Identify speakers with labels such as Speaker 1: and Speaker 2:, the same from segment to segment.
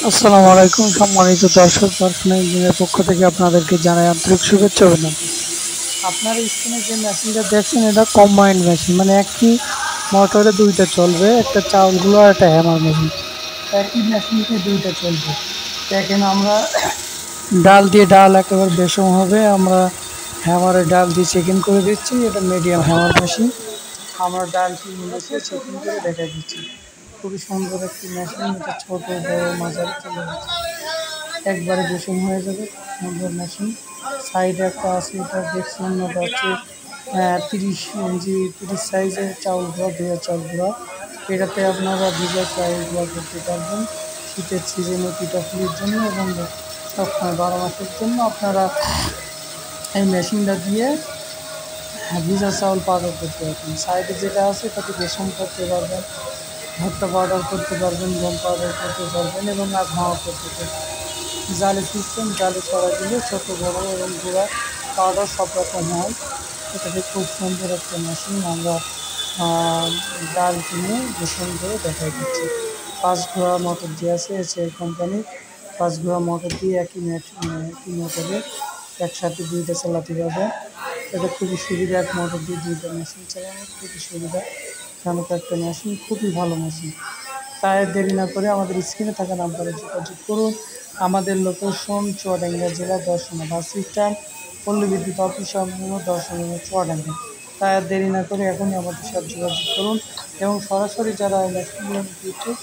Speaker 1: আসসালামু আলাইকুম সম্মানিত দর্শক, পার্সোনাল ইঞ্জিনিয়ারের পক্ষ থেকে আপনাদেরকে জানাই আন্তরিক শুভেচ্ছা অভিনন্দন। আপনার স্ক্রিনে যে মেশিনটা দেখছেন এটা কম্বাইন্ড মেশিন, মানে একই মোটরে দুইটা চলবে, একটা চাউলগুলো আর একটা হ্যামার মেশিন। একই মেশিনকে দুইটা চলবে। দেখেন আমরা ডাল দিয়ে ডাল একেবারে বেসম হবে, আমরা হ্যামারে ডাল দিয়ে চেকিং করে দিচ্ছি। এটা মিডিয়াম হ্যামার মেশিন, আমরা ডালটি মিলেছে চেকিং করে দেখা দিচ্ছি। খুবই সুন্দর একটি মেশিন, এটা ছোট বড় মাঝারি চলে যাচ্ছে, একবারে বেসম হয়ে যাবে। সুন্দর মেশিন। সাইডে একটা আছে, এটা দেখছেন ওটা হচ্ছে 30 ইঞ্চি 30 সাইজের চাউল গুঁড়া, ভেজা চাউল গুঁড়া। এটাতে আপনারা ভেজা চাউল গুঁড়া করতে পারবেন শীতের সিজনে পিঠাপুলির জন্য, এবং সবসময় 12 মাসের জন্য আপনারা এই মেশিনটা দিয়ে ভিজা চাউল পাউডার করতে পারবেন। সাইডে যেটা আছে এটাতে বেসন করতে পারবেন, ভুট্টা পাউডার করতে পারবেন, গম পাউডার করতে পারবেন, এবং আধমাও করতে পারবেন। জালি সিস্টেম, জালি ছড়া দিলে ছোটো বড়ো এবং গুঁড়া পাউডার সব রকম হয়। এটাতে খুব সুন্দর একটা মেশিন। আমরা ডাল কিনে বেসন করে দেখাই দিচ্ছি। 5 ঘোড়া মোটর দিয়ে আছে এসএল কোম্পানি। 5 ঘোড়া মোটর দিয়ে একই মোটরে একসাথে দুইটা চালাতে পারবে। এটা খুবই সুবিধা, এক মোটর দিয়ে দুইটা মেশিন চালানো খুবই সুবিধা। জনক একটা মেশিন, খুবই ভালো মেশিন। তাই দেরি না করে আমাদের স্ক্রিনে থাকা নাম্বারে যোগাযোগ করুন। আমাদের লোকেশন চুয়াডাঙ্গা জেলা দর্শনা বাস স্ট্যান্ড, পল্লী বিদ্যুৎ অফিস সংলগ্ন দর্শনা চুয়াডাঙ্গা। তাই আর দেরি না করে এখনই আমাদের সাথে যোগাযোগ করুন, এবং সরাসরি যারা মেশিনগুলো নিতে ইচ্ছুক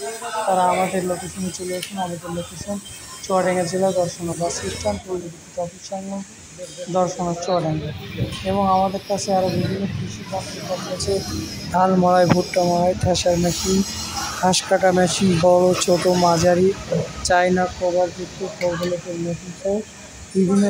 Speaker 1: তারা আমাদের লোকেশনে চলে আসুন। আমাদের লোকেশন চুয়াডাঙ্গা জেলা দর্শনা বাস স্ট্যান্ড, পল্লী বিদ্যুৎ অফিস সংলগ্ন দর্শনা চুয়াডাঙ্গা। এবং আমাদের কাছে আরও বিভিন্ন কৃষি যন্ত্রপাতি আছে, ধান মড়াই, ভুট্টা মড়াই, থ্রেশার মেশিন, ঘাস কাটা মেশিন, বড় ছোট মাঝারি, চায়না কভারযুক্ত ফোর ব্লেডের মেশিন সহ বিভিন্ন